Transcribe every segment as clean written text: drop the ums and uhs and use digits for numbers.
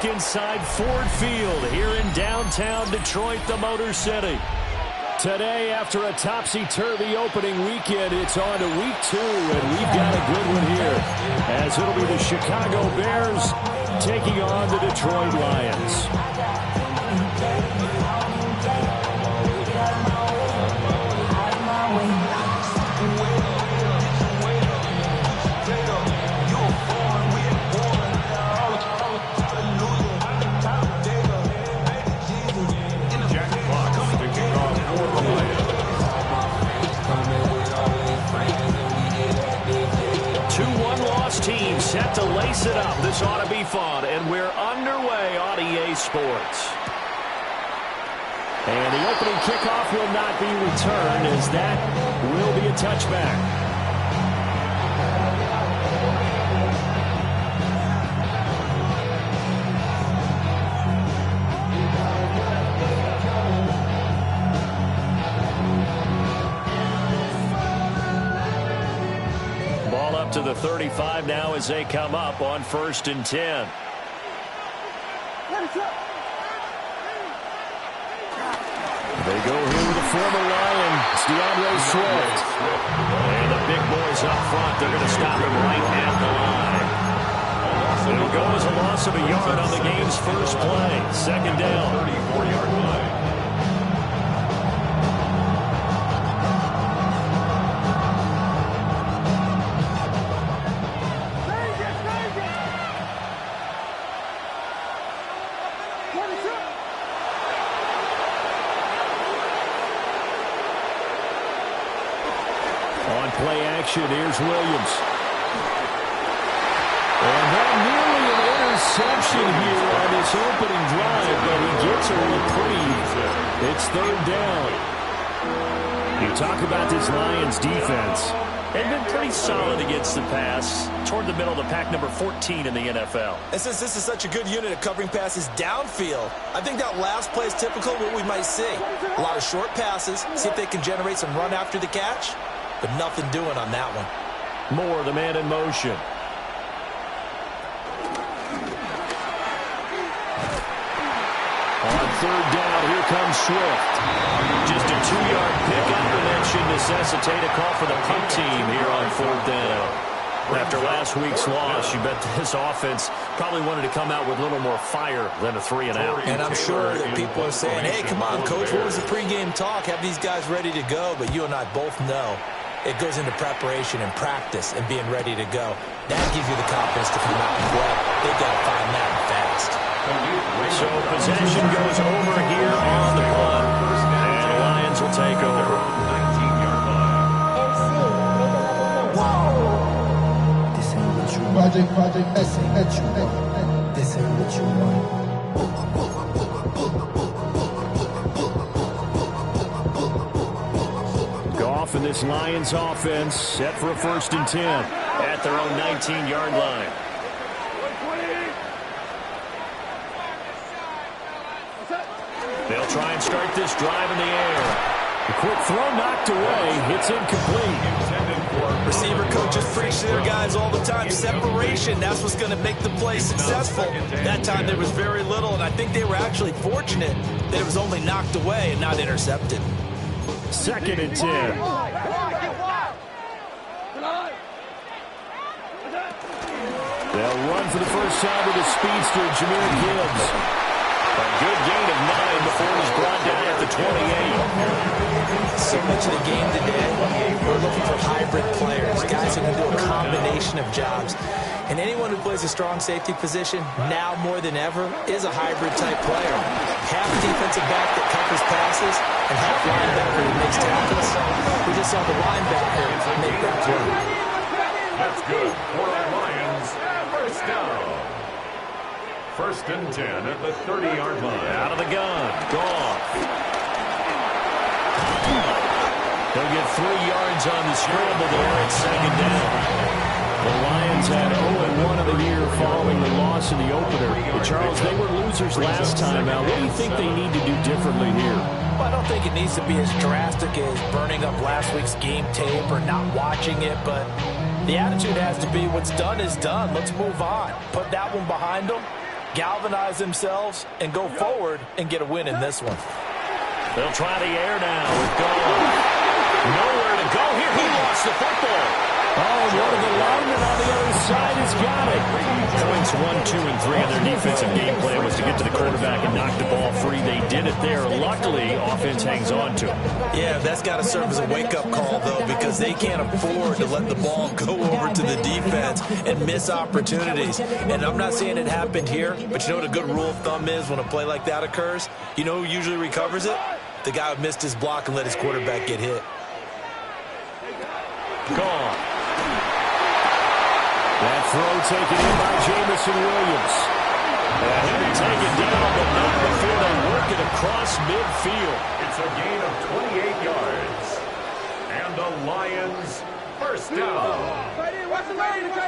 back inside Ford Field here in downtown Detroit, the Motor City. Today, after a topsy-turvy opening weekend, it's on to week 2, and we've got a good one here, as it'll be the Chicago Bears taking on the Detroit Lions. Team set to lace it up. This ought to be fun, and we're underway on EA Sports. And the opening kickoff will not be returned, as that will be a touchback. To the 35 now as they come up on 1st and 10. They go here with a former Lion. It's DeAndre Swift. And the big boys up front, they're going to stop him right at the line. It'll go as a loss of a yard on the game's first play. 2nd down. 34-yard line. Here's Williams. And that nearly an interception here on this opening drive, but he gets a reprieve. It's 3rd down. You talk about this Lions defense. They've been pretty solid against the pass, toward the middle of the pack, number 14 in the NFL. And since this is such a good unit at covering passes downfield, I think that last play is typical of what we might see. A lot of short passes, see if they can generate some run after the catch. But nothing doing on that one. Moore, the man in motion. On 3rd down, here comes Swift. Just a 2-yard pickup, and that should necessitate a call for the punt team here on 4th down. After last week's loss, you bet this offense probably wanted to come out with a little more fire than a 3-and-out. And I'm sure that people are saying, hey, come on, Coach, what was the pregame talk? Have these guys ready to go? But you and I both know it goes into preparation and practice and being ready to go. That gives you the confidence to come out and play. They've got to find that fast. So possession goes over here on the punt, and the Lions will take over. 19-yard line. This ain't what you want. This ain't what you want. This ain't what you want. Goff and this Lions offense set for a 1st and 10 at their own 19-yard line. They'll try and start this drive in the air. The quick throw knocked away. It's incomplete. Receiver coaches preach to their guys all the time. Separation, that's what's going to make the play successful. That time there was very little, and I think they were actually fortunate that it was only knocked away and not intercepted. 2nd and 10. They'll run for the first time with the speedster, Jahmyr Gibbs. A good gain of 9 before he's brought down at the 28. So much of the game today, we're looking for hybrid players, guys who can do a combination of jobs. And anyone who plays a strong safety position, now more than ever, is a hybrid-type player. Half defensive back that covers passes, and half linebacker that makes tackles. We just saw the linebacker make that play. That's good for our Lions. 1st down. 1st and 10 at the 30-yard line. Out of the gun. Goff. They'll get 3 yards on the scramble there at 2nd down. The Lions had 0-1 of the year following the loss in the opener. But Charles, they were losers last time out. What do you think they need to do differently here? Well, I don't think it needs to be as drastic as burning up last week's game tape or not watching it, but the attitude has to be what's done is done. Let's move on. Put that one behind them galvanize themselves, and go forward and get a win in this one. They'll try the air now with Goff. Nowhere to go here. He lost the football. Oh, one of the linemen on the other side has got it. Points 1, 2, and 3 on their defensive game plan was to get to the quarterback and knock the ball free. They did it there. Luckily, offense hangs on to it. Yeah, that's got to serve as a wake-up call, though, because they can't afford to let the ball go over to the defense and miss opportunities. And I'm not saying it happened here, but you know what a good rule of thumb is when a play like that occurs? You know who usually recovers it? The guy who missed his block and let his quarterback get hit. Gone. That throw taken in by Jameson Williams. And he'll take it down, but not before they work it across midfield. It's a gain of 28 yards. And the Lions first down.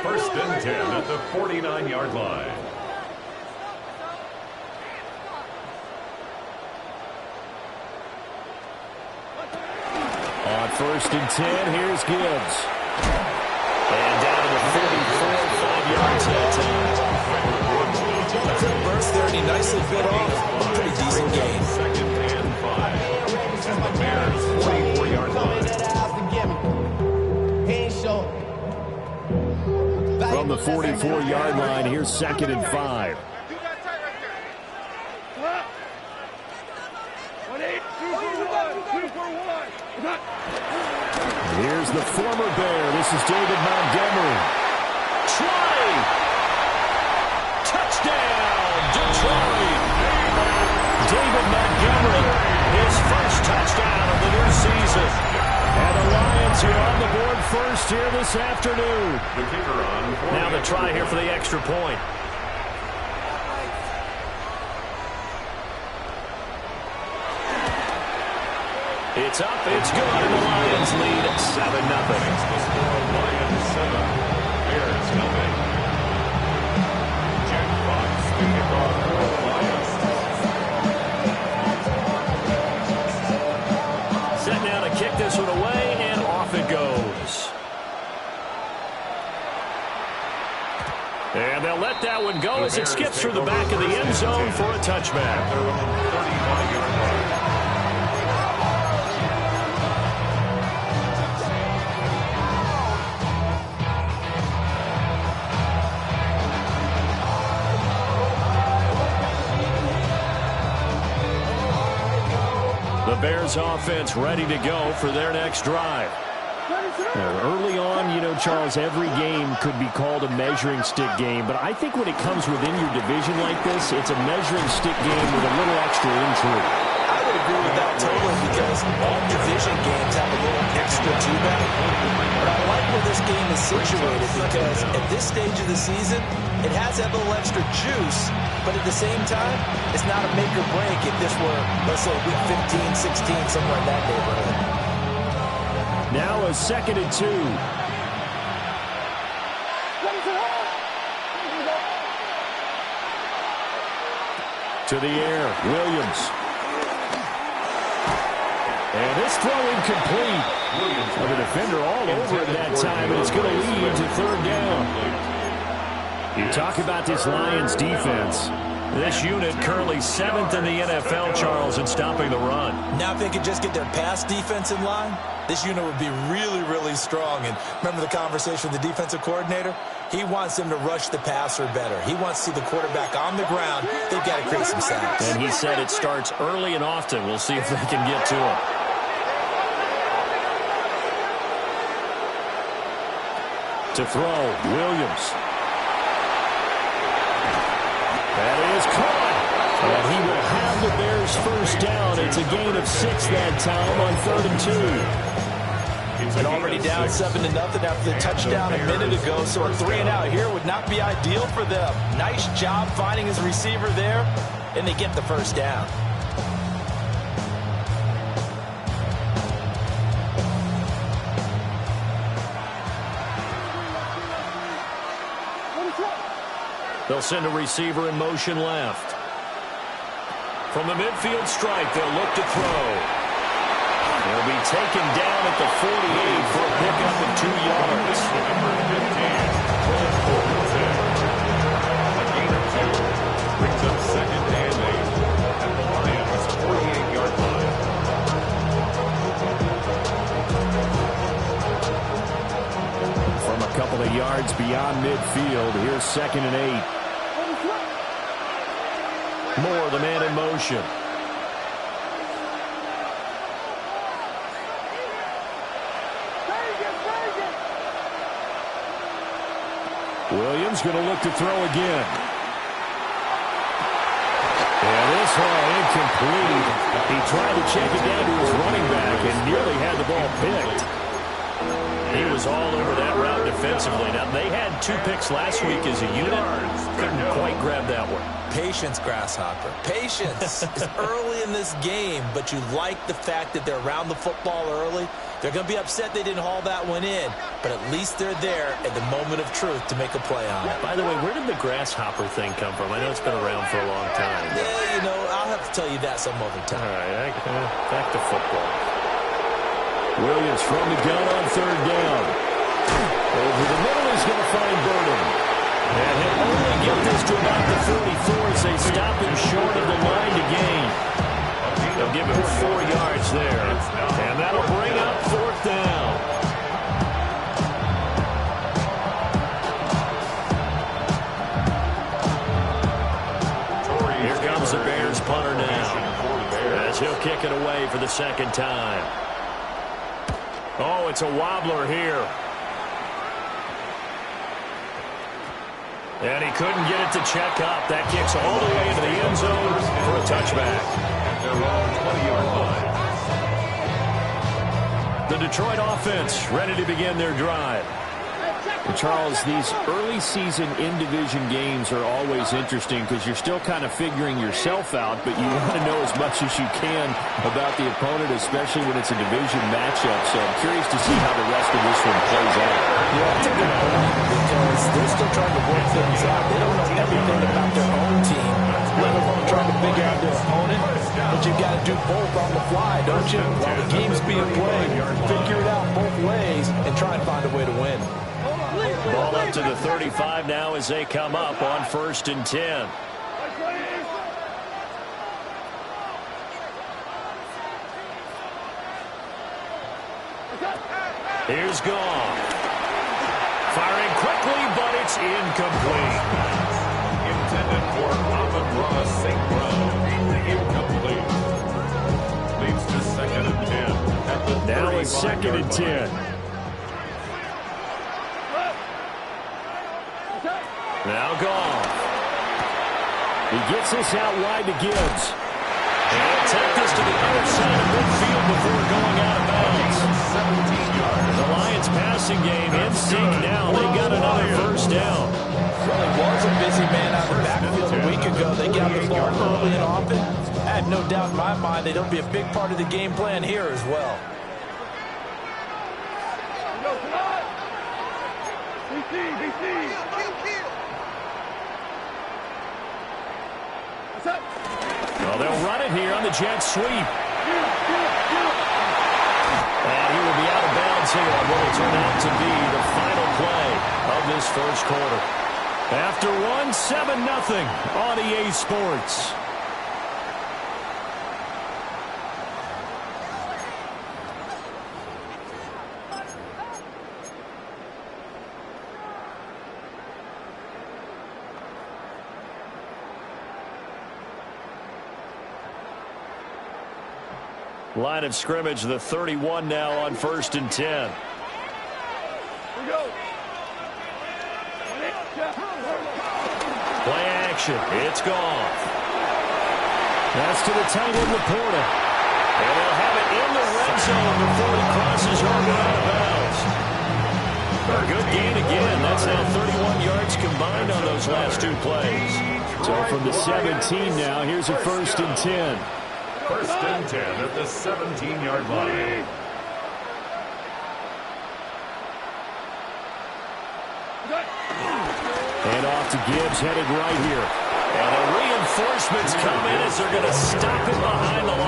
First and 10 at the 49-yard line. On first and 10, here's Gibbs. And down to the 44, 5 yards that time. A quick burst there, and he nicely bit off. A pretty decent gain. Second and 5. And the Bears 44-yard line. From the 44-yard line, here's second and 5. Here's the former Bear. This is David Montgomery. Try! Touchdown, Detroit! David Montgomery, his first touchdown of the new season. And the Lions are on the board first here this afternoon. The kicker on. Now the try here for the extra point. It's up, it's good, and the Lions lead at 7-0. The score, Lions 7, Bears 0. Jack Fox to kick off for the Lions. Set now to kick this one away, and off it goes. And they'll let that one go as it skips through the back of the end zone for a touchback. Their own 35-yard line. The Bears offense ready to go for their next drive. Early on, you know, Charles, every game could be called a measuring stick game, but I think when it comes within your division like this, it's a measuring stick game with a little extra intrigue. I would agree with that totally because all division games have a little extra to them. But I like where this game is situated because at this stage of the season, it has that little extra juice, but at the same time, it's not a make or break if this were, let's say, week 15, 16, somewhere in that neighborhood. Now a second and 2. To the air, Williams. And this throw incomplete. Well, the defender all over it that time, and it's going to lead to third down. You talk about this Lions defense. This unit currently 7th in the NFL, Charles, in stopping the run. Now if they could just get their pass defense in line, this unit would be really, really strong. And remember the conversation with the defensive coordinator? He wants them to rush the passer better. He wants to see the quarterback on the ground. They've got to create some sacks. And he said it starts early and often. We'll see if they can get to him. To throw, Williams. That is caught. And he will have the Bears first down. It's a gain of 6 that time on 3rd and 2. And already down 7-0 after the touchdown a minute ago. So a 3-and-out here would not be ideal for them. Nice job finding his receiver there. And they get the first down. They'll send a receiver in motion left. From the midfield strike, they'll look to throw. They'll be taken down at the 48 for a pickup of 2 yards. yards beyond midfield. Here's 2nd and 8. Moore, the man in motion. Williams going to look to throw again. And this one incomplete. He tried to check it down to his running back and nearly had the ball picked. He was all over that route defensively. Now, they had 2 picks last week as a unit. Couldn't quite grab that one. Patience, Grasshopper. Patience. It's early in this game, but you like the fact that they're around the football early. They're going to be upset they didn't haul that one in, but at least they're there at the moment of truth to make a play on it. By the way, where did the grasshopper thing come from? I know it's been around for a long time. Yeah, you know, I'll have to tell you that some other time. All right, back to football. Williams from the gun on 3rd down. Over the middle, he's going to find Burden. And he'll only get this to about the 44 as they stop him short of the line to gain. They'll give him 4 yards there. And that'll bring up 4th down. Here comes the Bears punter now, as he'll kick it away for the 2nd time. Oh, it's a wobbler here. And he couldn't get it to check up. That kicks all the way into the end zone for a touchback. At their own 20-yard line. The Detroit offense ready to begin their drive. Charles, these early season in-division games are always interesting because you're still kind of figuring yourself out, but you want to know as much as you can about the opponent, especially when it's a division matchup. So I'm curious to see how the rest of this one plays out. Yeah, that's a good point because they're still trying to work things out. They don't know everything about their own team, let alone trying to figure out their opponent. But you've got to do both on the fly, don't you? While the game's being played, figure it out both ways and try and find a way to win. Ball up to the 35 now as they come up on 1st and 10. Here's Goff. Firing quickly, but it's incomplete. Intended for Amon-Ra St. Brown. Incomplete. Leads to 2nd and 10. At the Now it's 2nd and 10. Now Goff. He gets this out wide to Gibbs. And he'll take this to the other side of midfield before going out of bounds. 17 yards. The Lions passing game in sync now. They got another 1st down. Well, it was a busy man out of the backfield a week ago. They got the ball early and often. I have no doubt in my mind they'll be a big part of the game plan here as well. Well, they'll run it here on the jet sweep. And he will be out of bounds here on what will turn out to be the final play of this 1st quarter. After one, 7-0 on EA Sports. Line of scrimmage, the 31 now on 1st and 10. Here we go. Play action. It's Goff. That's to the tight end, Laporta. And they'll have it in the red zone before he crosses over out of bounds. A good gain again. That's now 31 yards combined on those last 2 plays. So from the 17 now, here's a 1st and 10. 1st and 10 at the 17-yard line. And off to Gibbs, headed right here. And the reinforcements come in as they're going to stop him behind the line.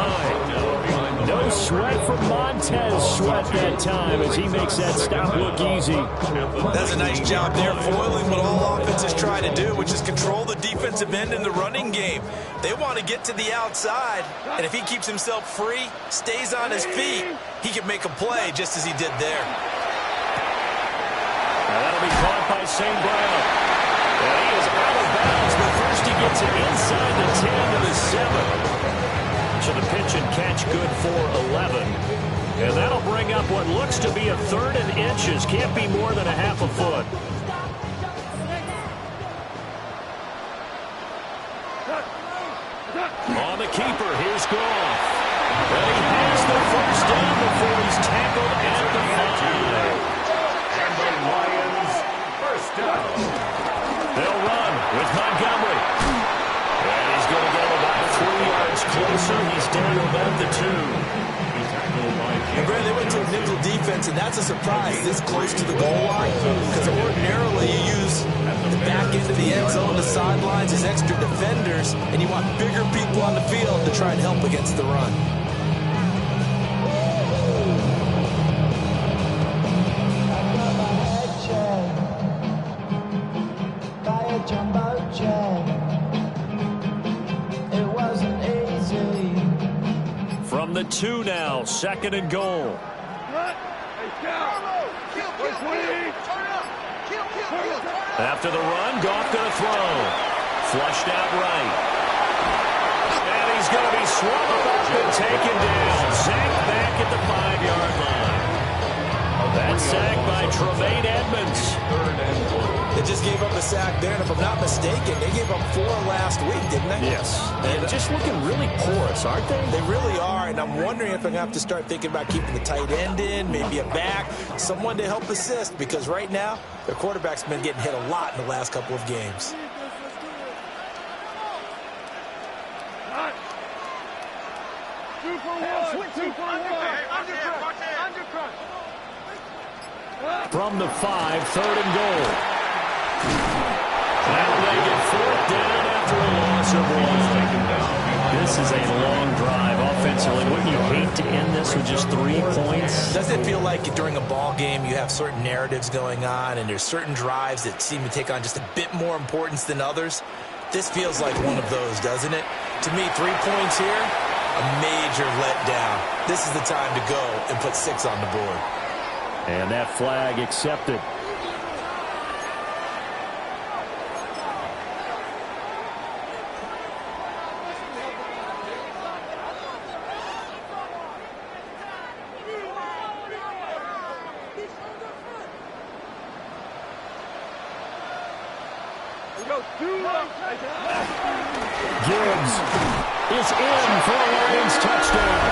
No sweat from Montez Sweat that time as he makes that stop look easy. Does a nice job there foiling what all offenses try to do, which is control the defensive end in the running game. They want to get to the outside, and if he keeps himself free, stays on his feet, he can make a play just as he did there. Now that'll be caught by St. Brown. And he is out of bounds, but first he gets it inside the 10 to the 7. So the pitch and catch good for 11. And that'll bring up what looks to be a 3rd and inches. Can't be more than a half a foot. On the keeper, here's Goff. And he has the first down before he's tackled at the 5. And the Lions first down. They'll run with Montgomery. And he's going to go about 3 yards closer. He's down about the 2. And Brad, they went to a nickel defense, and that's a surprise this close to the goal line, because ordinarily you use the back end of the end zone, the sidelines as extra defenders, and you want bigger people on the field to try and help against the run. From the 2 now, 2nd and goal. After the run, Goff going to throw. Flushed out right. And he's going to be swallowed up and taken down. Sacked back at the 5-yard line. That sack by Tremaine Edmonds. They just gave up a sack there, and if I'm not mistaken, they gave up 4 last week, didn't they? Yes. And just looking really porous, aren't they? They really are, and I'm wondering if they're going to have to start thinking about keeping the tight end in, maybe a back, someone to help assist, because right now, their quarterback's been getting hit a lot in the last couple of games. From the 5, 3rd and goal. Now they get 4th down after a loss of 1. This is a long drive offensively. Wouldn't you hate to end this with just 3 points? Doesn't it feel like during a ball game you have certain narratives going on and there's certain drives that seem to take on just a bit more importance than others? This feels like one of those, doesn't it? To me, 3 points here, a major letdown. This is the time to go and put 6 on the board. And that flag accepted. Gibbs is in for a Lions touchdown.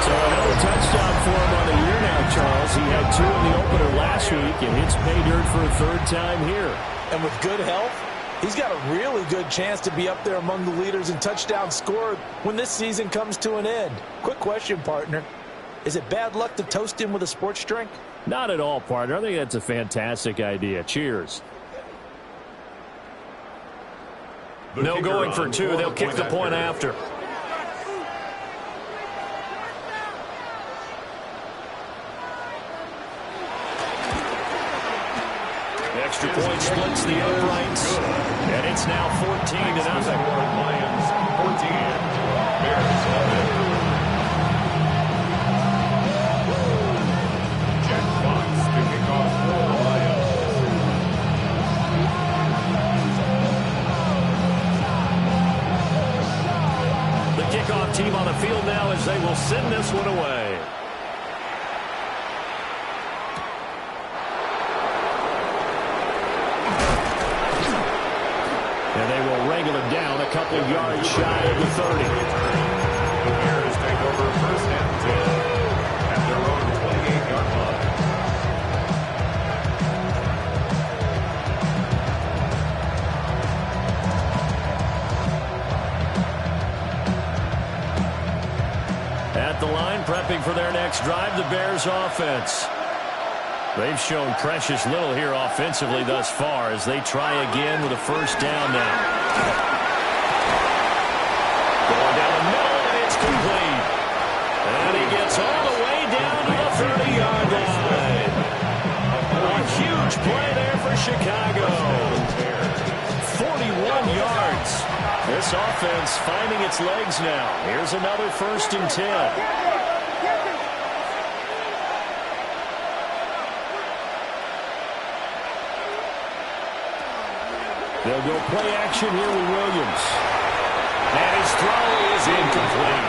So another touchdown for him on the year now, Charles. He had 2 in the opener last week, and it's pay dirt for a 3rd time here. And with good health, he's got a really good chance to be up there among the leaders in touchdowns scored when this season comes to an end. Quick question, partner. Is it bad luck to toast him with a sports drink? Not at all, partner. I think that's a fantastic idea. Cheers. No going for 2. They'll kick the point after. Extra point splits the uprights, and it's now 14-0. Lions 14. Bears 11. Jack Fox to kick off for the Lions. The kickoff team on the field now as they will send this one away. And they will wrangle it down a couple of yards shy of the 30. The Bears take over 1st and 10 at their own 28-yard line. At the line, prepping for their next drive, the Bears offense. They've shown precious little here offensively thus far as they try again with a 1st down now. Going down the middle, and it's complete. And he gets all the way down to the 30-yard line. A huge play there for Chicago. 41 yards. This offense finding its legs now. Here's another 1st and 10. They'll go play action here with Williams. And his throw is incomplete.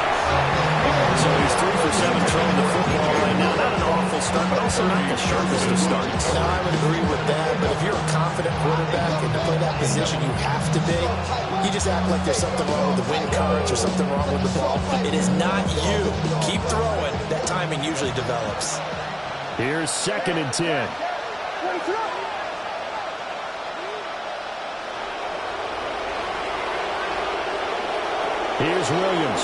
So he's 3 for 7 throwing the football right now. Not an awful start, but also not the sharpest of starts. Now, I would agree with that, but if you're a confident quarterback and to play that position you have to be, you just act like there's something wrong with the wind currents or something wrong with the ball. It is not you. Keep throwing. That timing usually develops. Here's 2nd and 10. Here's Williams.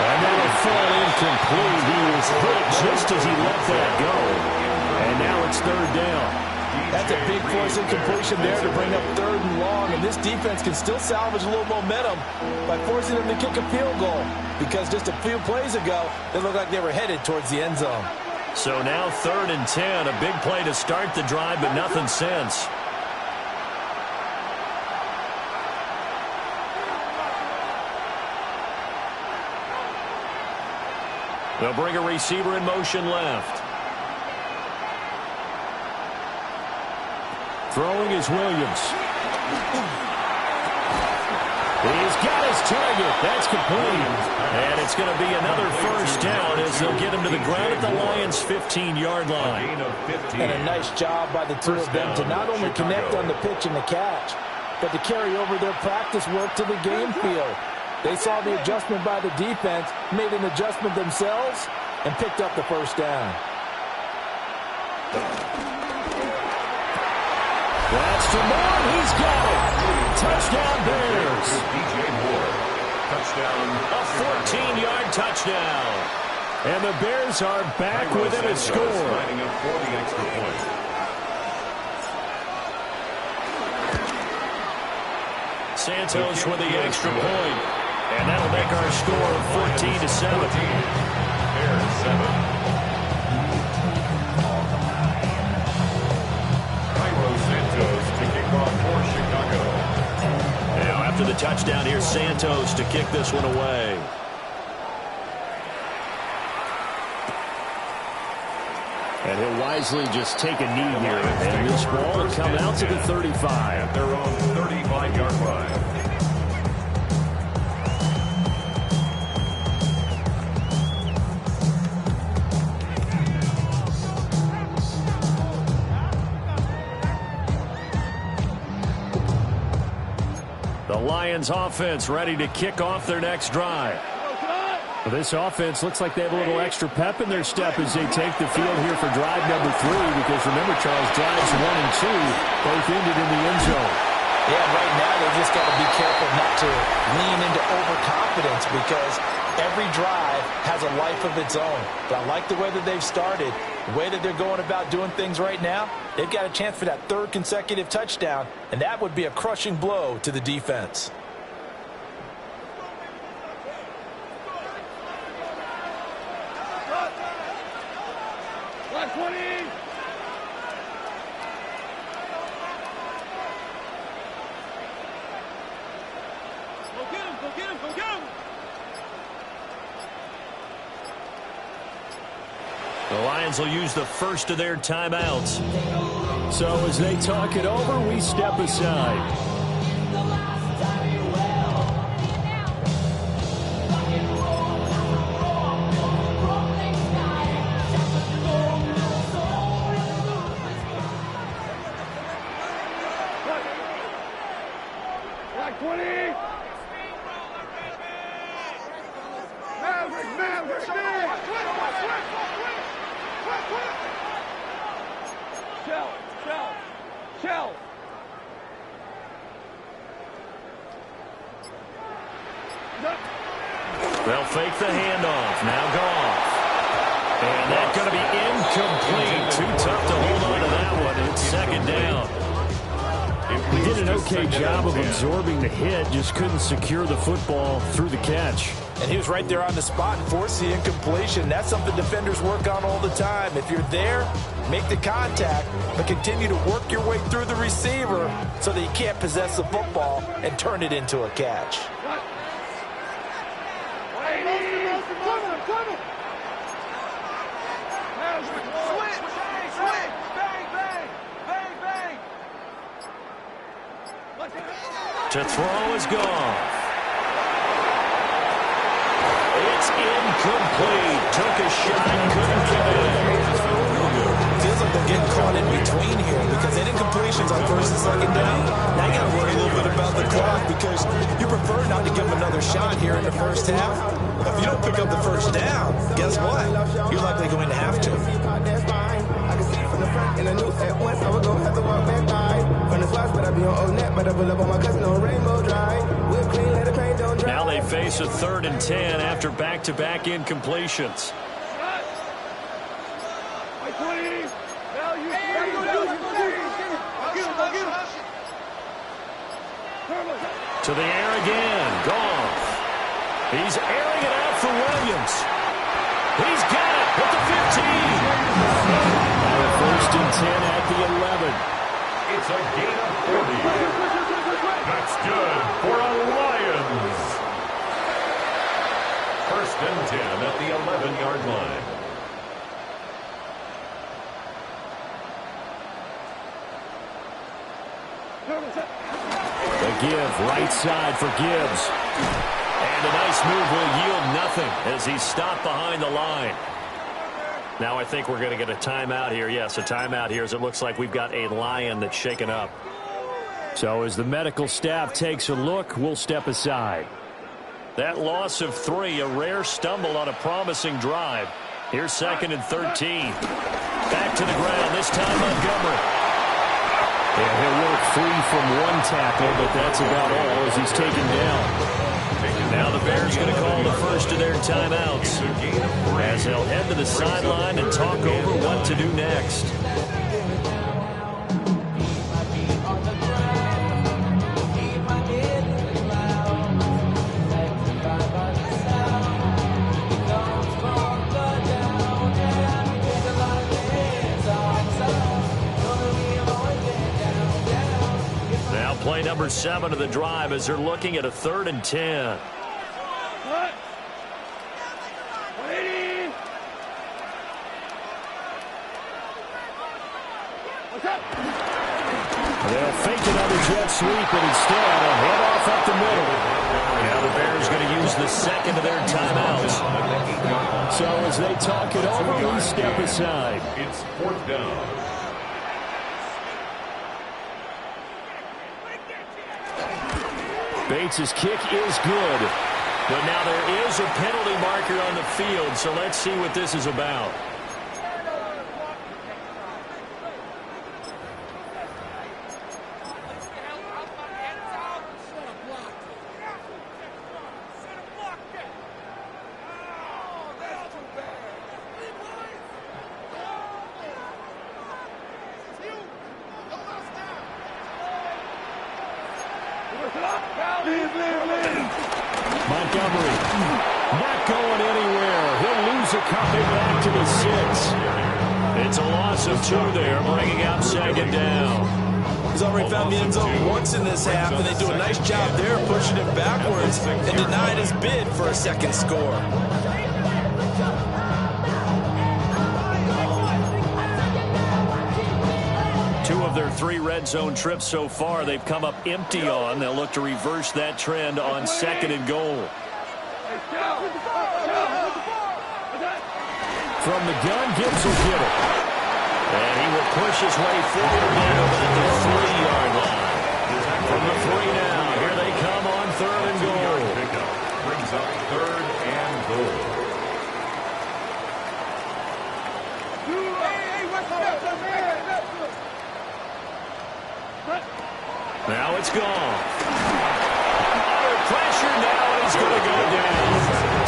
And that'll fall incomplete. He was hit just as he let that go. And now it's 3rd down. That's a big force incompletion there to bring up 3rd and long. And this defense can still salvage a little momentum by forcing them to kick a field goal. Because just a few plays ago, they looked like they were headed towards the end zone. So now 3rd and 10. A big play to start the drive, but nothing since. They'll bring a receiver in motion left. Throwing is Williams. He's got his target. That's complete. And it's going to be another 1st down as they'll get him to the ground at the Lions' 15-yard line. And a nice job by the two of them to not only connect on the pitch and the catch, but to carry over their practice work to the game field. They saw the adjustment by the defense, made an adjustment themselves, and picked up the 1st down. That's to Moore. He's got it. Touchdown, Bears. DJ Moore. Touchdown. A 14-yard touchdown. And the Bears are back within a score. Lining up for the extra point. Santos with the extra point. And that'll make our score 14-7. Bears 7. Cairo Santos to kick off for Chicago. Now after the touchdown, here's Santos to kick this one away. And he'll wisely just take a knee here. And this ball will come out to the 35. At their own 35-yard line. The Lions offense ready to kick off their next drive. Well, this offense looks like they have a little extra pep in their step as they take the field here for drive number 3, because remember, Charles, drives 1 and 2 both ended in the end zone. Yeah, right now they just got to be careful not to lean into overconfidence, because every drive has a life of its own. But I like the way that they've started, the way that they're going about doing things right now. They've got a chance for that 3rd consecutive touchdown, and that would be a crushing blow to the defense. The Lions will use the first of their timeouts. So as they talk it over, we step aside. They'll fake the handoff. Now Goff. And that's going to be incomplete. Too tough to hold on to that one. It's 2nd down. He did an okay job of absorbing the hit, just couldn't secure the football through the catch. And he was right there on the spot and forced the incompletion. That's something defenders work on all the time. If you're there, make the contact, but continue to work your way through the receiver so that you can't possess the football and turn it into a catch. To throw is gone. It's incomplete. Took a shot, couldn't connect. Feels like they're getting caught in between here because any completions on first and second down, now you got to worry a little bit about the clock because you prefer not to give them another shot here in the first half. If you don't pick up the first down, guess what? You're likely going to have to. I can see from the front in the news at once. I would go have to walk back by. From the spots, but I be on Old Net, but I pull up on my cousin on Rainbow Drive. We're clean, let the paint don't dry. Now they face a 3rd and 10 after back-to-back incompletions. To the air again. Goff. He's airing it out for Williams. He's got it at the 15. Now a 1st and 10 at the 11. It's a gain of 40. That's good for a Lions. 1st and 10 at the 11-yard line. The give, right side for Gibbs. And a nice move will yield nothing as he's stopped behind the line. Now I think we're going to get a timeout here. Yes, a timeout here as it looks like we've got a Lion that's shaken up. So as the medical staff takes a look, we'll step aside. That loss of 3, a rare stumble on a promising drive. Here's 2nd and 13. Back to the ground, this time Montgomery. Yeah, he'll work free from one tackle, but that's about all as he's taken down. Now the Bears going to call the first of their timeouts as they'll head to the sideline and talk over what to do next. Play number 7 of the drive as they're looking at a 3rd and 10. They'll fake another jet sweep, and instead a handoff up the middle. Now the Bears going to use the 2nd of their timeouts. So as they talk it over, we step aside. It's 4th down. Bates' kick is good, but now there is a penalty marker on the field, so let's see what this is about. Montgomery not going anywhere. He'll lose a couple back to the 6. It's a loss of 2 there, bringing up 2nd down. He's already found the end zone once in this half, and they do a nice job there pushing him backwards and denied his bid for a 2nd score. Two of their 3 red zone trips so far, they've come up empty on. They'll look to reverse that trend on 2nd and goal. From the gun, Gibbs will get it. And he will push his way forward now at the 3-yard line. From the 3 now, here they come on 3rd and goal. Pickup brings up 3rd and goal. Now it's gone. Under pressure now, and he's going to go down.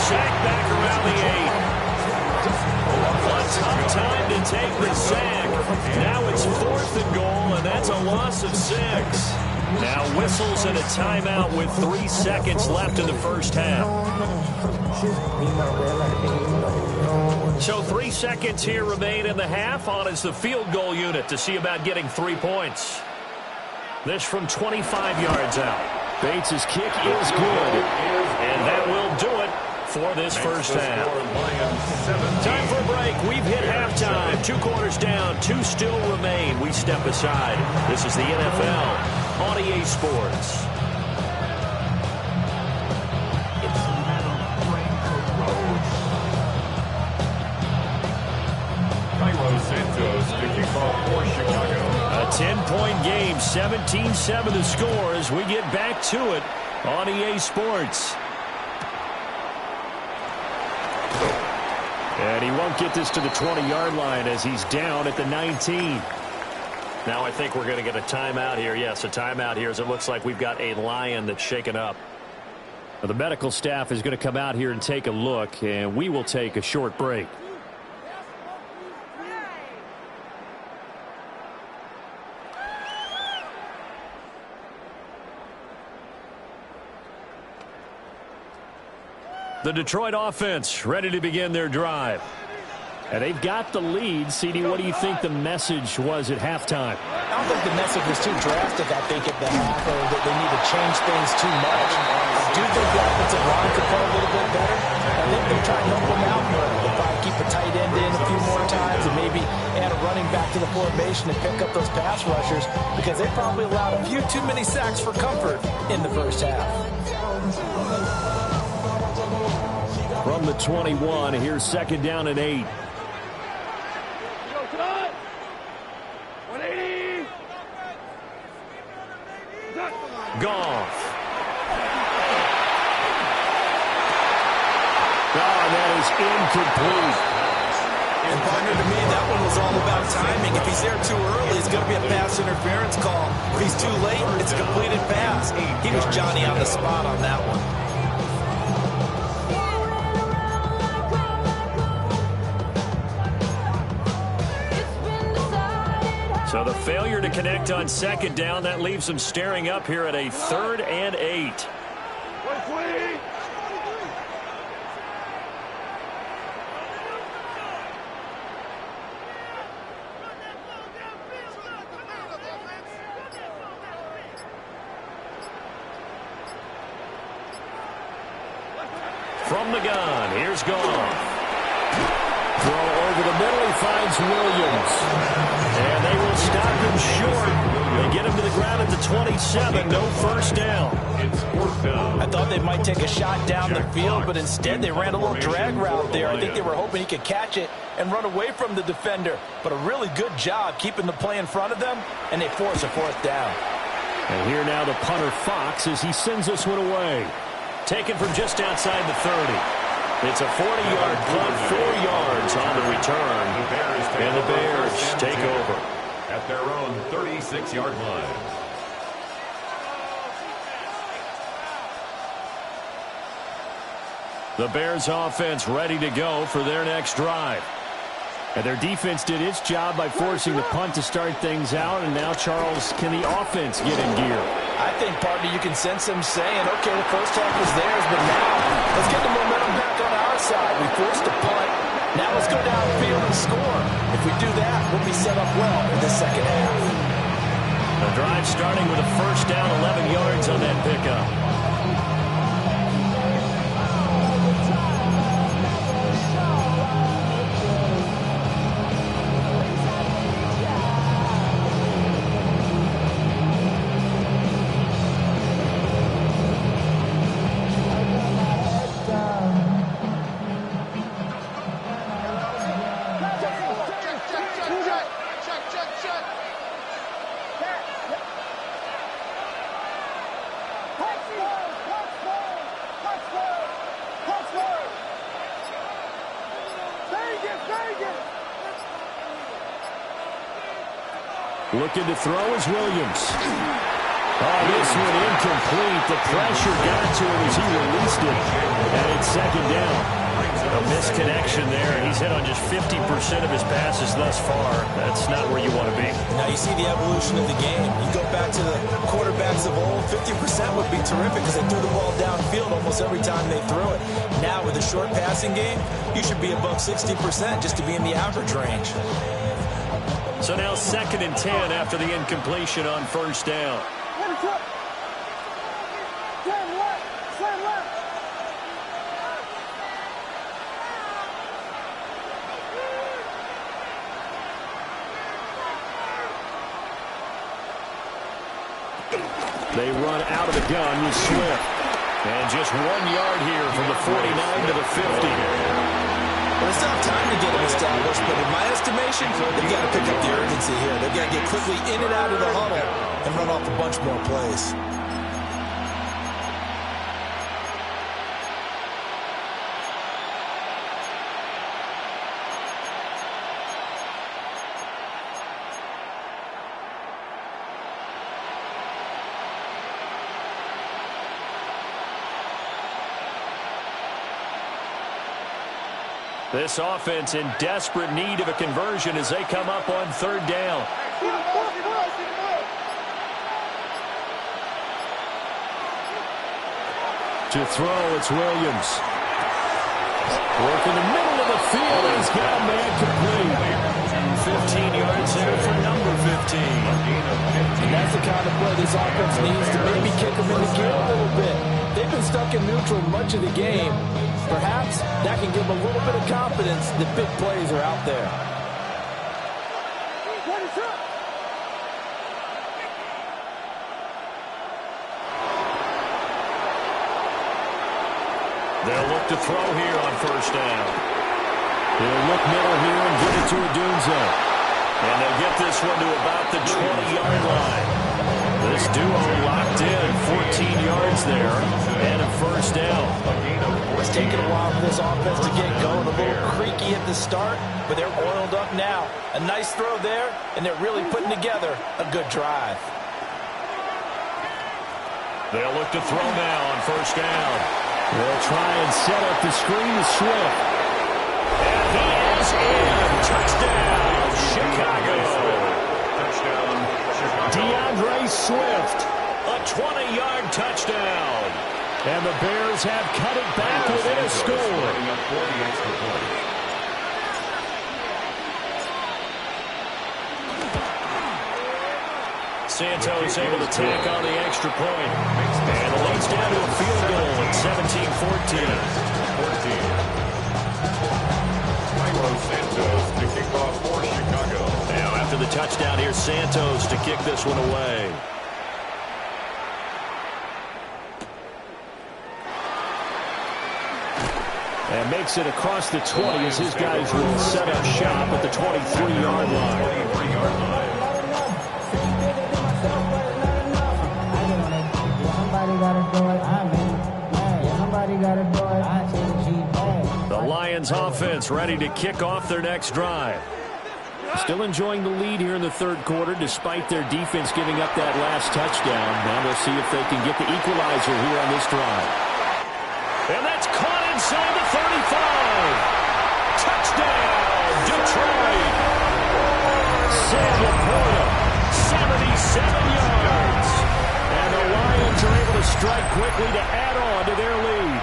Sack back around the 8. A tough time to take the sack. Now it's 4th and goal, and that's a loss of 6. Now whistles and a timeout with 3 seconds left in the first half. So 3 seconds here remain in the half. On is the field goal unit to see about getting 3 points. This from 25 yards out. Bates' kick is good. And that will do it for this first half. Time for a break. We've hit halftime. 2 quarters down. 2 still remain. We step aside. This is the NFL on EA Sports. Cairo Santos to kick off for Chicago. A 10-point game, 17-7 the score as we get back to it on EA Sports. And he won't get this to the 20-yard line as he's down at the 19. Now I think we're going to get a timeout here. Yes, a timeout here as it looks like we've got a Lion that's shaken up. Now, the medical staff is going to come out here and take a look, and we will take a short break. The Detroit offense ready to begin their drive. And they've got the lead. CD, what do you think the message was at halftime? I don't think the message was too drastic, I think, at the half, or that they need to change things too much. I do think the offensive line could play a little bit better. I think they're trying to help them out more. They'll probably keep a tight end in a few more times and maybe add a running back to the formation and pick up those pass rushers because they probably allowed a few too many sacks for comfort in the first half. From the 21, here's second down and 8. Goff. That is incomplete. And partner, to me, that one was all about timing. If he's there too early, it's going to be a pass interference call. If he's too late, it's a completed pass. He was Johnny on the spot on that one. So the failure to connect on second down, that leaves them staring up here at a 3rd and 8. From the gun, here's Goff. Throw over the middle, he finds Williams. And they will stop him short. They get him to the ground at the 27, no first down. It's 4th down. I thought they might take a shot down the field, but instead they ran a little drag route there. I think they were hoping he could catch it and run away from the defender. But a really good job keeping the play in front of them, and they force a 4th down. And here now the punter Fox as he sends this one away. Taken from just outside the 30. It's a 40-yard punt, 4 yards on the return. And the Bears take over at their own 36-yard line. The Bears offense ready to go for their next drive. And their defense did its job by forcing the punt to start things out. And now, Charles, can the offense get in gear? I think, partner, you can sense them saying, okay, the first half was theirs, but now let's get the momentum back on our side. We forced a punt. Now let's go downfield and score. If we do that, we'll be set up well for the second half. The drive starting with a first down, 11 yards on that pickup. Looking to throw is Williams. Oh, this one incomplete. The pressure got to him as he released it. And it's second down. A misconnection there. He's hit on just 50% of his passes thus far. That's not where you want to be. Now you see the evolution of the game. You go back to the quarterbacks of old, 50% would be terrific because they threw the ball downfield almost every time they threw it. Now with a short passing game, you should be above 60% just to be in the average range. So now 2nd and 10 after the incompletion on first down. They run out of the gun with Swift. And just 1 yard here from the 49 to the 50. Well, they still have time to get them established, but in my estimation, they've got to pick up the urgency here. They've got to get quickly in and out of the huddle and run off a bunch more plays. This offense in desperate need of a conversion as they come up on third down. To throw, it's Williams. Work in the middle of the field. He's got a man complete. 15 yards there for number 15. And that's the kind of play this offense needs to maybe kick them in the gear a little bit. They've been stuck in neutral much of the game. Perhaps that can give them a little bit of confidence that big plays are out there. They'll look to throw here on first down. They'll look middle here and give it to Odunze. And they'll get this one to about the 20-yard line. This duo locked in, 14 yards there, and a first down. It's taken a while for this offense to get going. A little creaky at the start, but they're oiled up now. A nice throw there, and they're really putting together a good drive. They'll look to throw now on first down. They'll try and set up the screen to Swift. And he is in. Touchdown, Chicago. Touchdown, Chicago. DeAndre Swift, a 20-yard touchdown. And the Bears have cut it back within a score. Santos able to tack on the extra point. And the lead's down to a field goal at 17-14. Santos to kick off for Chicago. Now after the touchdown, here's Santos to kick this one away. And makes it across the 20 as his guys will set up shop at the 23-yard line. The Lions offense ready to kick off their next drive. Still enjoying the lead here in the third quarter despite their defense giving up that last touchdown. Now we'll see if they can get the equalizer here on this drive. And that's caught inside the 35. Touchdown, Detroit. Sam Laporta, 77 yards. And the Lions are able to strike quickly to add on to their lead.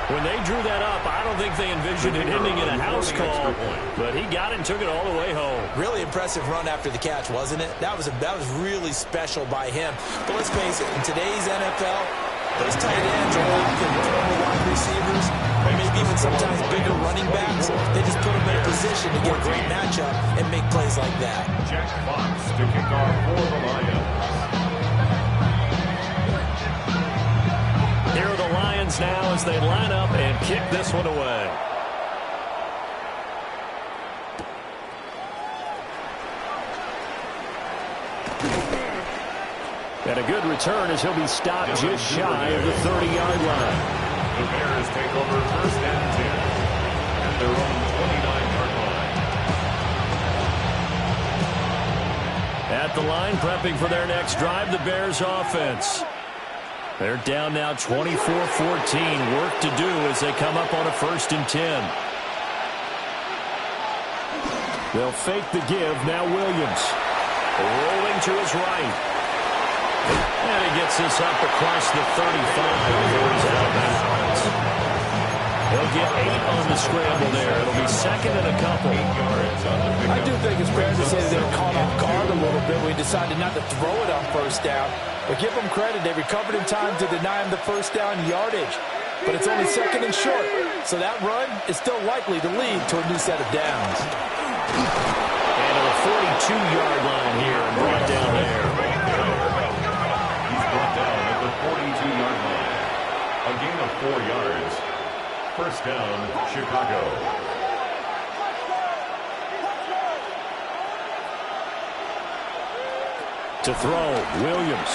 When they drew that up, I don't think they envisioned it ending in a house call, but he got it and took it all the way home. Really impressive run after the catch, wasn't it? That was really special by him. But let's face it, in today's NFL, those tight ends are often former wide receivers, or maybe even sometimes bigger running backs. They just put them in a position to get a great matchup and make plays like that. Jack Fox to kick off for the Lions. Here are the Lions now as they line up and kick this one away. And a good return as he'll be stopped just shy of the 30-yard line. The Bears take over first and 10 at their own 29-yard line. At the line, prepping for their next drive, the Bears offense. They're down now 24-14. Work to do as they come up on a 1st and 10. They'll fake the give. Now Williams. Rolling to his right. And he gets this up across the 35 before he's out of bounds. They'll get 8 on the scramble there. It'll be second and a couple. I do think it's fair to say that they were caught off guard a little bit when we decided not to throw it on first down. But give them credit. They recovered in time to deny him the first down yardage. But it's only second and short. So that run is still likely to lead to a new set of downs. And to the 42-yard line here and brought down there. 4 yards. First down, Chicago. To throw, Williams.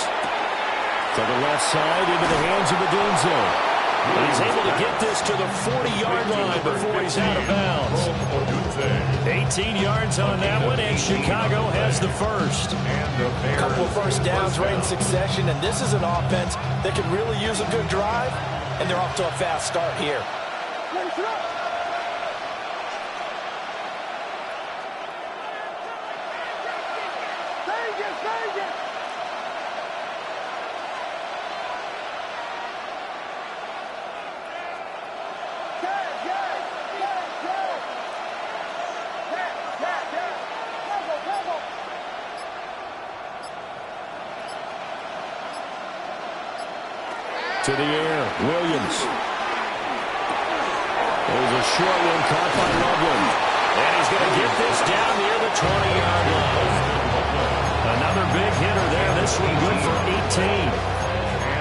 To the left side, into the hands of Odunze. And he's able to get this to the 40-yard line before he's out of bounds. 18 yards on that one, and Chicago has the first. A couple of first downs right in succession, and this is an offense that could really use a good drive, and they're off to a fast start here. To the air, Williams. There's a short one caught by Loveland. And he's going to get this down near the 20-yard line. Another big hitter there. This one good for 18.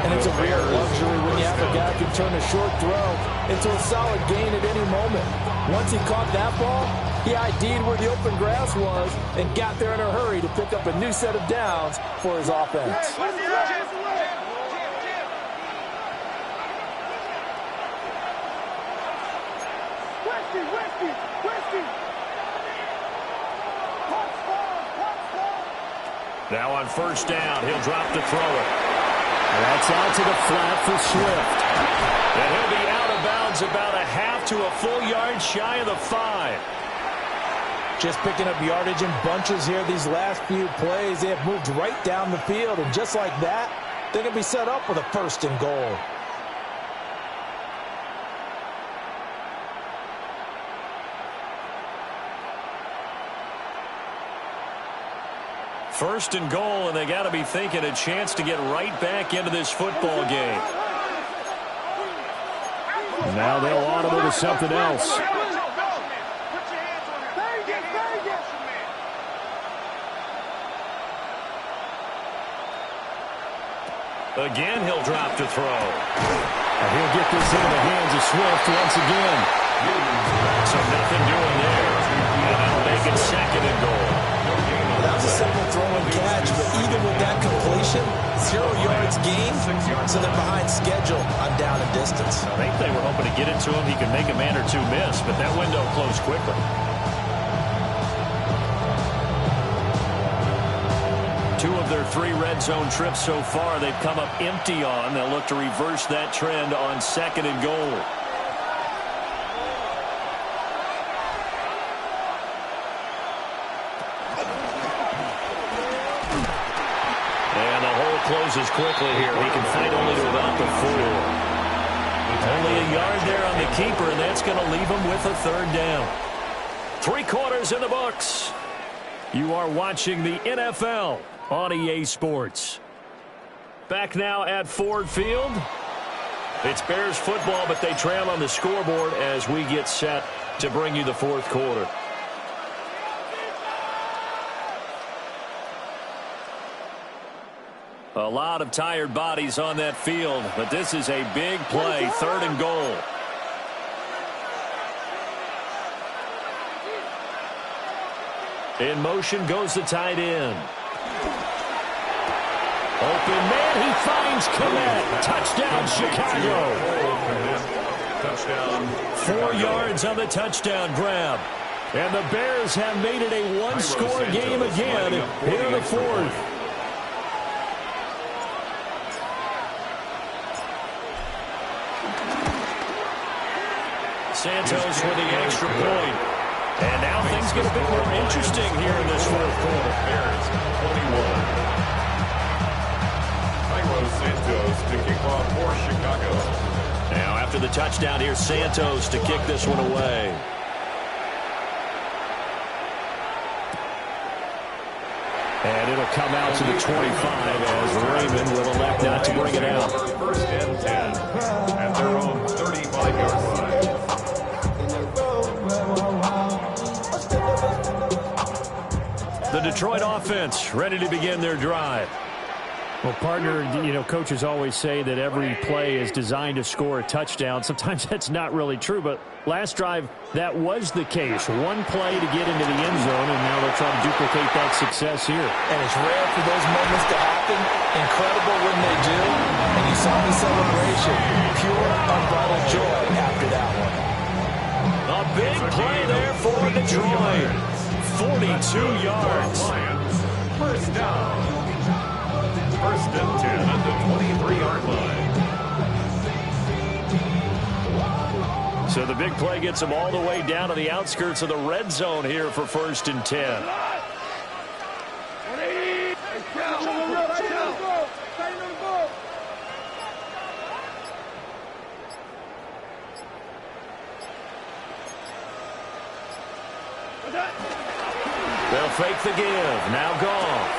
And it's a rare luxury when you have a guy who can turn a short throw into a solid gain at any moment. Once he caught that ball, he ID'd where the open grass was and got there in a hurry to pick up a new set of downs for his offense. Now on first down, he'll drop to throw it. That's out to the flat for Swift. And he'll be out of bounds about a half to a full yard shy of the 5. Just picking up yardage in bunches here these last few plays. They have moved right down the field, and just like that, they're going to be set up with a first and goal. First and goal, and they got to be thinking a chance to get right back into this football game. Now they'll audible to something else. Again, he'll drop to throw. And he'll get this into the hands of Swift once again. So nothing doing there. And they'll make it second and goal. That was a simple throw and catch, but even with that completion, 0 yards gained, so they're behind schedule on down and distance. I think they were hoping to get it to him. He could make a man or two miss, but that window closed quickly. Two of their 3 red zone trips so far, they've come up empty on. They'll look to reverse that trend on second and goal. Closes quickly here. He can fight only to about the 4. Only a yard there on the keeper, and that's going to leave him with a third down. 3 quarters in the books. You are watching the NFL on EA Sports. Back now at Ford Field. It's Bears football, but they trail on the scoreboard as we get set to bring you the fourth quarter. A lot of tired bodies on that field, but this is a big play, third and goal. In motion goes the tight end. Open man, he finds Kmet. Touchdown, Chicago. Touchdown. 4 yards on the touchdown grab. And the Bears have made it a one-score game again here in the fourth. Santos with the extra point. And now things get a bit more interesting here in this fourth quarter. Bears 21. Cairo Santos to kick off for Chicago. Now after the touchdown, here's Santos to kick this one away. And it'll come out to the 25 as Raymond will elect not to bring it out. First and 10 at their own 35-yard line. The Detroit offense ready to begin their drive. Well, partner, you know, coaches always say that every play is designed to score a touchdown. Sometimes that's not really true, but last drive, that was the case. One play to get into the end zone, and now they're trying to duplicate that success here. And it's rare for those moments to happen. Incredible when they do. And you saw the celebration. Pure, unbridled joy after that one. A big play there for Detroit. 42 yards. First down. First and 10 at the 23-yard line. So the big play gets them all the way down to the outskirts of the red zone here for first and 10. They'll fake the give. Now Goff.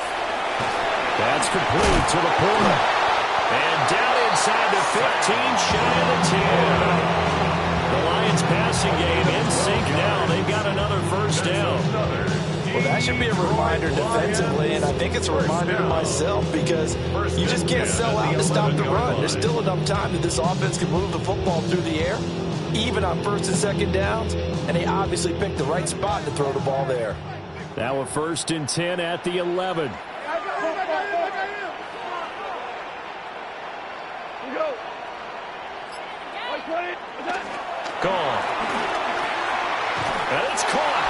That's complete to the Porter. And down inside the 15, shy of the 10. The Lions passing game in sync now. They've got another first down. Well, that should be a reminder defensively, and I think it's a reminder to myself because you just can't sell out to stop the run. There's still enough time that this offense can move the football through the air, even on first and second downs, and they obviously picked the right spot to throw the ball there. Now a first and 10 at the 11. Gone. And it's caught.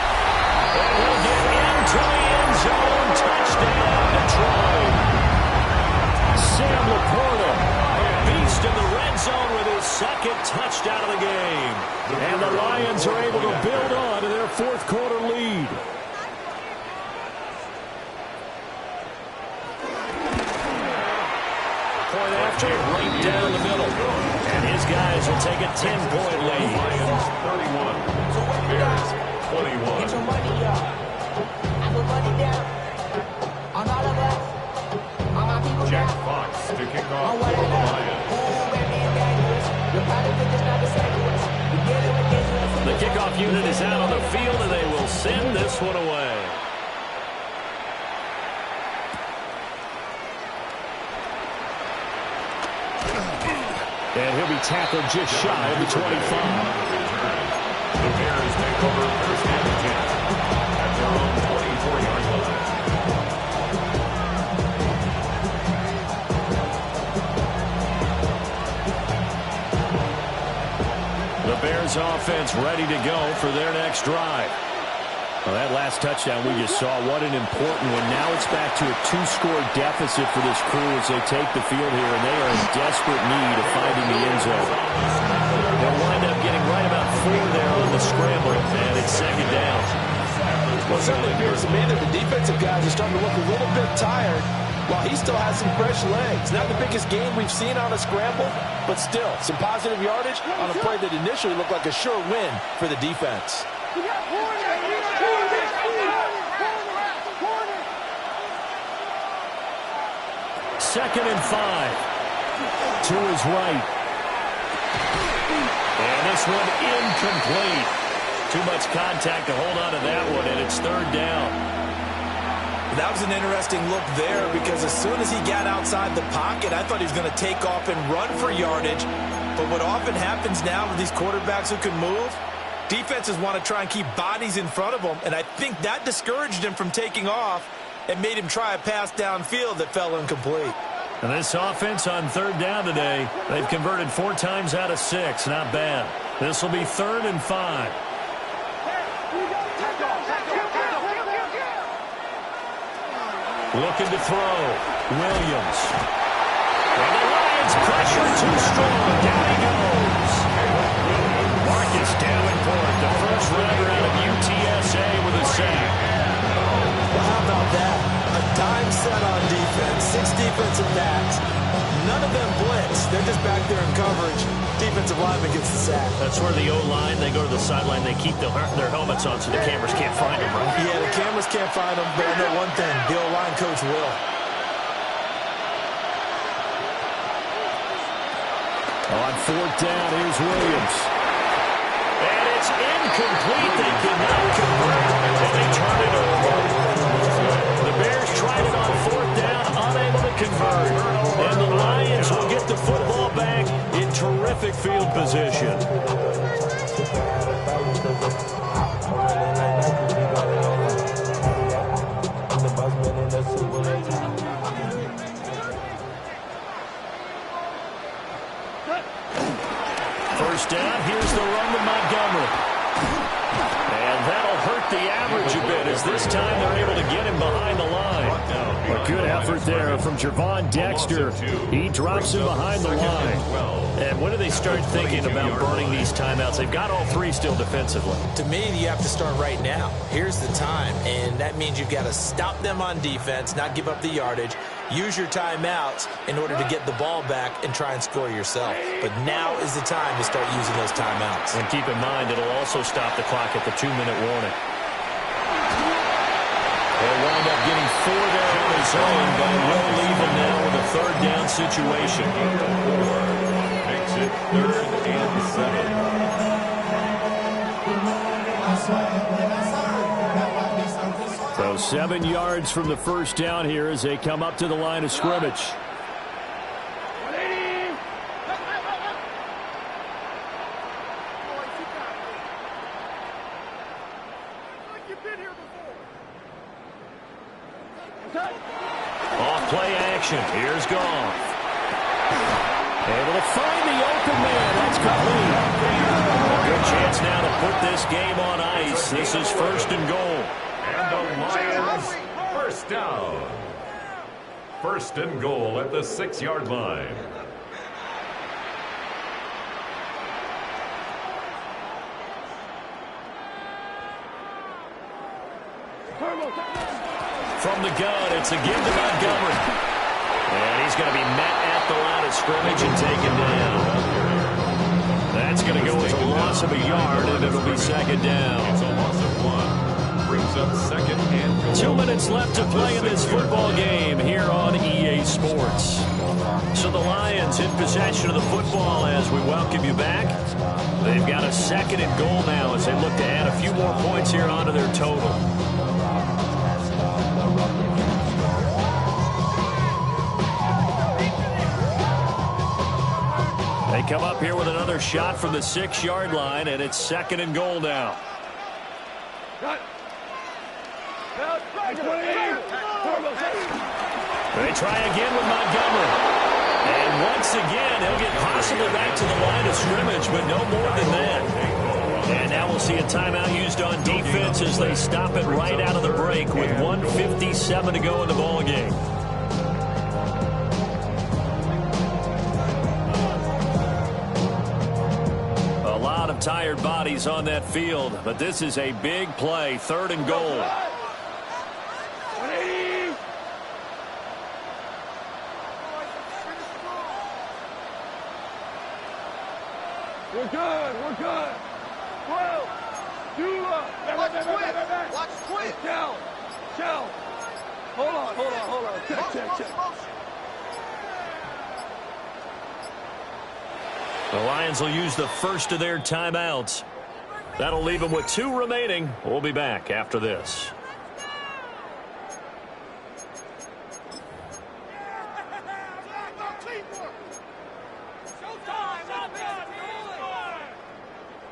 And he'll get into the end zone. Touchdown, Detroit. Sam Laporta, a beast in the red zone with his second touchdown of the game. And the Lions are able to build on to their fourth quarter lead. Point after, right down the middle. And his guys will take a 10-point lead. Lions 31. Bears 21. Get your money up. I put money down. On all of us. On my people Jack down. Fox to kick On off what for I the got. Lions. Ooh, baby, it's dangerous. You're probably think it's not the same to us. We get it with dangerous. The kickoff unit is out on the field, and they will send this one away. And he'll be tackled just shy of the 25. The Bears take over first and 10 at their own 24-yard line. The Bears offense ready to go for their next drive. Well, that last touchdown we just saw, what an important one. Now it's back to a 2-score deficit for this crew as they take the field here, and they are in desperate need of finding the end zone. They'll wind up getting right about 4 there on the scramble, and it's second down. Well, it certainly appears to me that the defensive guys are starting to look a little bit tired while he still has some fresh legs. Not the biggest game we've seen on a scramble, but still some positive yardage on a play that initially looked like a sure win for the defense. Second and 5. To his right. And this one incomplete. Too much contact to hold on to that one, and it's third down. That was an interesting look there because as soon as he got outside the pocket, I thought he was going to take off and run for yardage. But what often happens now with these quarterbacks who can move, defenses want to try and keep bodies in front of them, and I think that discouraged him from taking off and made him try a pass downfield that fell incomplete. And this offense on third down today, they've converted 4 times out of 6. Not bad. This will be third and 5. Looking to throw. Williams. And the Lions pressure too strong. Down he goes. Marcus Davenport, the first runner out of UTSA with a sack. Well, how about that? A dime set on defense, 6 defensive backs. None of them blitz. They're just back there in coverage. Defensive lineman gets the sack. That's where the O-line, they go to the sideline, they keep their helmets on so the cameras can't find them, right? Yeah, the cameras can't find them, but I know one thing. The O-line coach will. On fourth down, here's Williams. And it's incomplete. They cannot convert, and they turn it over. The Bears tried it on fourth down, unable to convert. First down, here's the run with Montgomery. And that'll hurt the average a bit as this time they're able to get him behind the line. A good effort there from Gervon Dexter. He drops him behind the line. And when do they start thinking about burning these timeouts? They've got all three still defensively. To me, you have to start right now. Here's the time, and that means you've got to stop them on defense, not give up the yardage, use your timeouts in order to get the ball back and try and score yourself. But now is the time to start using those timeouts. And keep in mind, it'll also stop the clock at the 2-minute warning. They'll wind up getting 4 there on his own, but will leave him now with a third down situation. 4 makes it 3rd and 7. So 7 yards from the first down here as they come up to the line of scrimmage. Off play action. Here's Goff. Able to find the open man. That's complete. A good chance now to put this game on ice. This is 1st and goal. And the Lions, first down. 1st and goal at the 6-yard line. From the gun, it's again to Montgomery. And he's going to be met at the line of scrimmage and taken down. That's going to go as a loss of a yard, and it'll be 2nd down. It's a loss of 1. Brings up 2nd and goal. 2 minutes left to play in this football game here on EA Sports. So the Lions in possession of the football as we welcome you back. They've got a 2nd and goal now as they look to add a few more points here onto their total. They come up here with another shot from the 6-yard line, and it's 2nd and goal now. They try again with Montgomery. And once again, he'll get possibly back to the line of scrimmage, but no more than that. And now we'll see a timeout used on defense as they stop it right out of the break with 1:57 to go in the ballgame. A lot of tired bodies on that field, but this is a big play, 3rd and goal. We're good. We're good. 12. Do up. Watch twist. Shell. Hold on. Check. The Lions will use the first of their timeouts. That'll leave them with 2 remaining. We'll be back after this.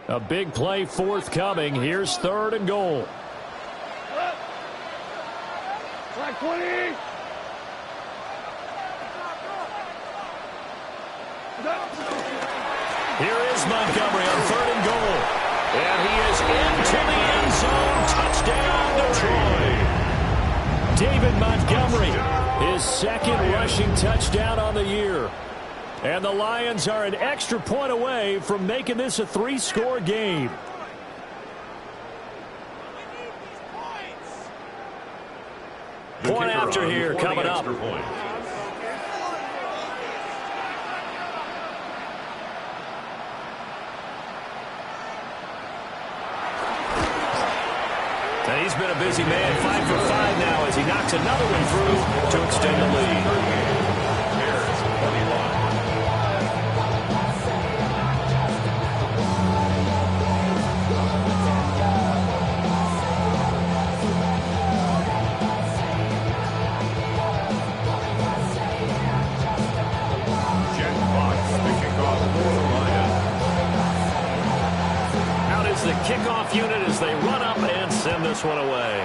A big play forthcoming. Here's 3rd and goal. Track 20. Here is Montgomery on 3rd and goal. And he is into the end zone. Touchdown, Detroit. David Montgomery, his 2nd rushing touchdown on the year. And the Lions are an extra point away from making this a 3-score game. Point after here coming up. And he's been a busy man, 5 for 5 now as he knocks another one through to extend the lead. The kickoff unit as they run up and send this one away.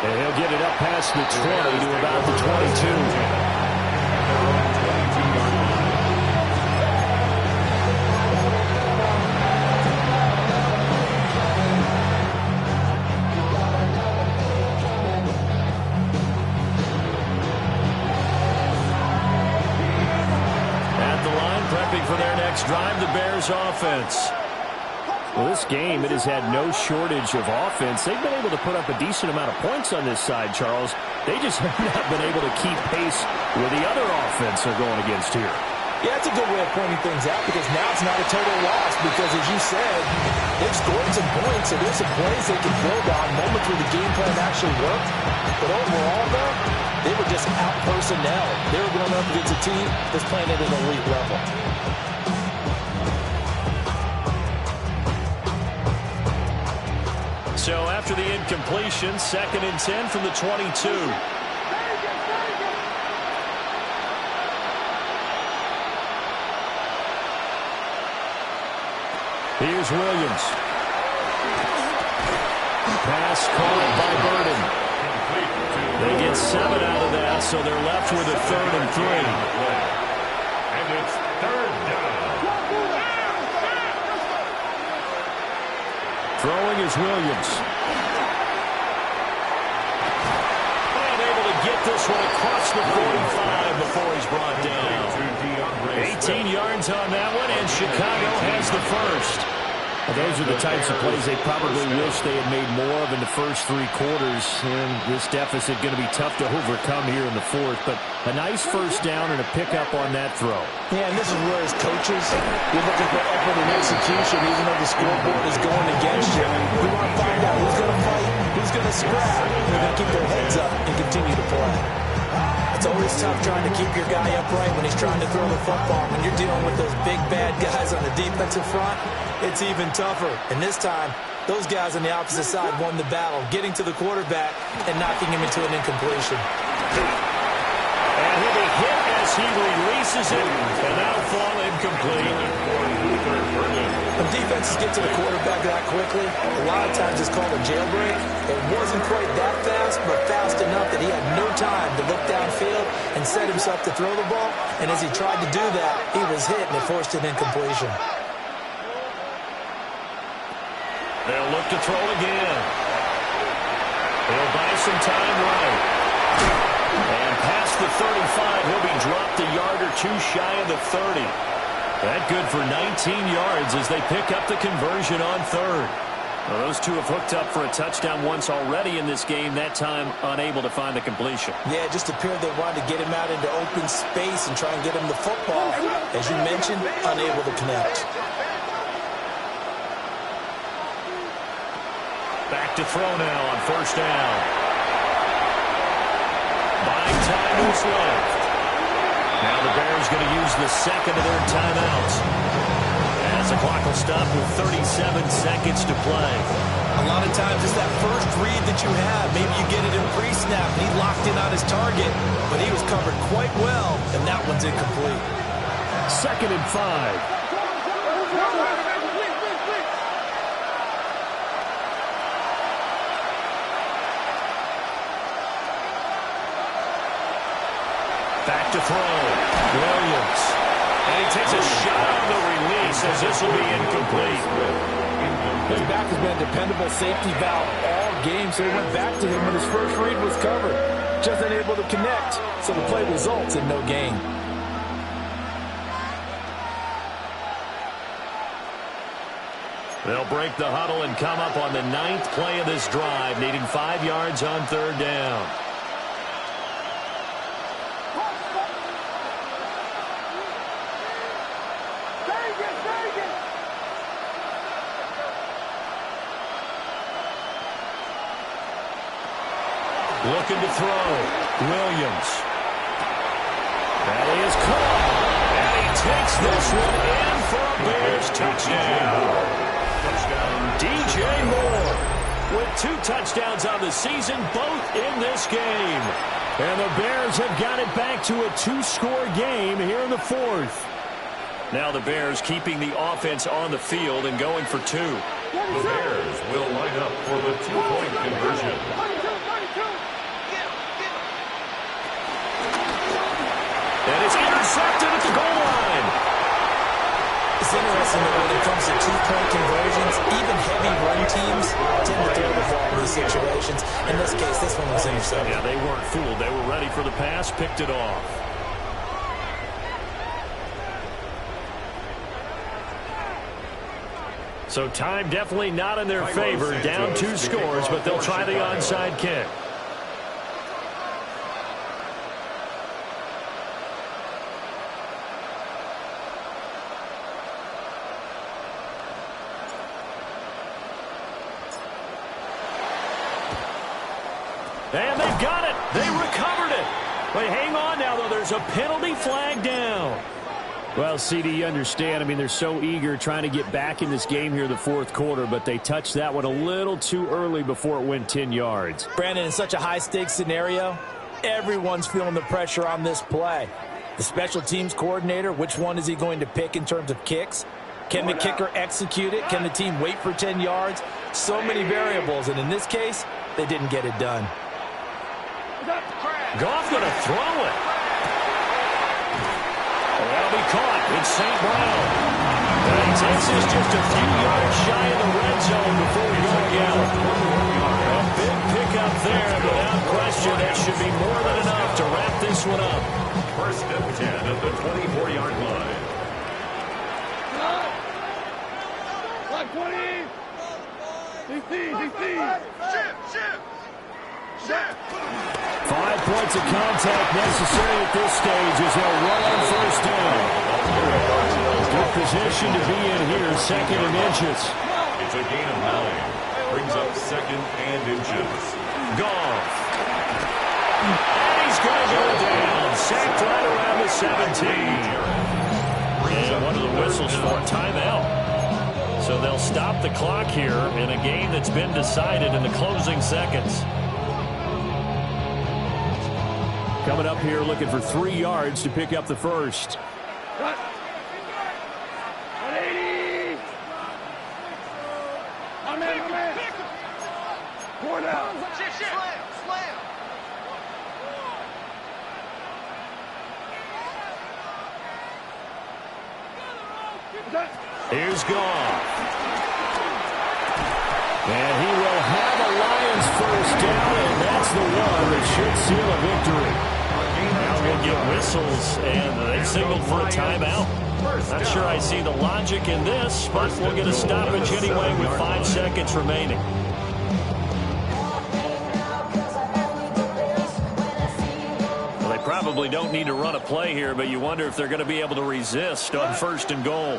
And he'll get it up past the 20 to about the 22. For their next drive, the Bears offense. Well, this game, it has had no shortage of offense. They've been able to put up a decent amount of points on this side, Charles. They just have not been able to keep pace with the other offense they're going against here. Yeah, that's a good way of pointing things out because now it's not a total loss because, as you said, they've scored some points, so there's some plays they can build on, moments where the game plan actually worked. But overall, though, they were just out-personnel. They were going up against a team that's playing at an elite level. So after the incompletion, 2nd and 10 from the 22. Here's Williams. Pass caught by Burden. They get 7 out of that, so they're left with a 3rd and 3. And it's 3rd down. Throwing is Williams. Unable to get this one across the 45 before he's brought down. 18 yards on that one, and Chicago has the first. Well, those are the types of plays they probably wish they had made more of in the first 3 quarters. And this deficit going to be tough to overcome here in the 4th. But a nice first down and a pickup on that throw. Yeah, and this is where as coaches, you're looking for effort and execution, even though the scoreboard is going against you. We want to find out who's going to fight, who's going to scrap. They're going to keep their heads up and continue to play. It's always tough trying to keep your guy upright when he's trying to throw the football. When you're dealing with those big, bad guys on the defensive front, it's even tougher. And this time, those guys on the opposite side won the battle, getting to the quarterback and knocking him into an incompletion. And he'll be hit as he releases it, and that'll fall incomplete. When defenses get to the quarterback that quickly, a lot of times it's called a jailbreak. It wasn't quite that fast, but fast enough that he had no time to look downfield and set himself to throw the ball. And as he tried to do that, he was hit, and it forced an incompletion. They'll look to throw again. He'll buy some time right. And past the 35, he'll be dropped a yard or 2 shy of the 30. That good for 19 yards as they pick up the conversion on 3rd. Well, those two have hooked up for a touchdown once already in this game, that time unable to find the completion. Yeah, it just appeared they wanted to get him out into open space and try and get him the football. As you mentioned, unable to connect. Back to throw now on 1st down. Buying time is left. Now the Bears going to use the 2nd of their timeouts. As the clock will stop with 37 seconds to play. A lot of times it's that first read that you have. Maybe you get it in pre-snap and he locked in on his target, but he was covered quite well, and that one's incomplete. 2nd and 5. Back to throw. Williams. And he takes a shot on the release as this will be incomplete. His back has been a dependable safety valve all game, so he went back to him when his first read was covered. Just unable to connect, so the play results in no gain. They'll break the huddle and come up on the 9th play of this drive, needing 5 yards on 3rd down. Looking to throw. Williams. That is caught. And he takes this one in for a Bears touchdown. DJ Moore with 2 touchdowns on the season, both in this game. And the Bears have got it back to a 2-score game here in the 4th. Now the Bears keeping the offense on the field and going for 2. The Bears will line up for the 2-point conversion. And it's intercepted at the goal line. It's interesting that when it comes to two-point conversions, even heavy run teams tend to throw the ball in these situations. In this case, this one was intercepted. Yeah, they weren't fooled. They were ready for the pass, picked it off. So time definitely not in their favor. Down 2 scores, but they'll try the onside kick. And they've got it. They recovered it. Wait, hang on now, though. There's a penalty flag down. Well, CD, you understand. I mean, they're so eager trying to get back in this game here in the fourth quarter, but they touched that one a little too early before it went 10 yards. Brandon, in such a high-stakes scenario, everyone's feeling the pressure on this play. The special teams coordinator, which one is he going to pick in terms of kicks? Can the kicker execute it? Can the team wait for 10 yards? So many variables, and in this case, they didn't get it done. Goff going to throw it. That'll be caught. It's St. Brown. And he takes this just a few yards shy of the red zone before going out. A big pickup there, but without question, that should be more than enough to wrap this one up. First and 10 at the 24-yard line. Like 20. Shoot. 5 points of contact necessary at this stage as they'll run on first down. Good position to be in here, 2nd and inches. It's a gain of 9. Brings up 2nd and inches. Goff. And he's going to go down. Sacked right around the 17. And one of the whistles for a timeout. So they'll stop the clock here in a game that's been decided in the closing seconds. Coming up here looking for 3 yards to pick up the first. 180. I'm in. 4 down. Slam. Here's Goff. And he will have a Lions first down, and that's the one that should seal a victory. Now we'll get whistles, and they signaled for a timeout. Not sure I see the logic in this, but we'll get a stoppage anyway with 5 seconds remaining. Well, they probably don't need to run a play here, but you wonder if they're going to be able to resist on 1st and goal.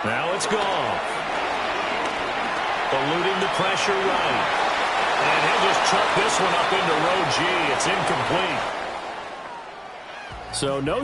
Now it's Goff. Eluding the pressure right. And he'll just chuck this one up into row G. It's incomplete. So no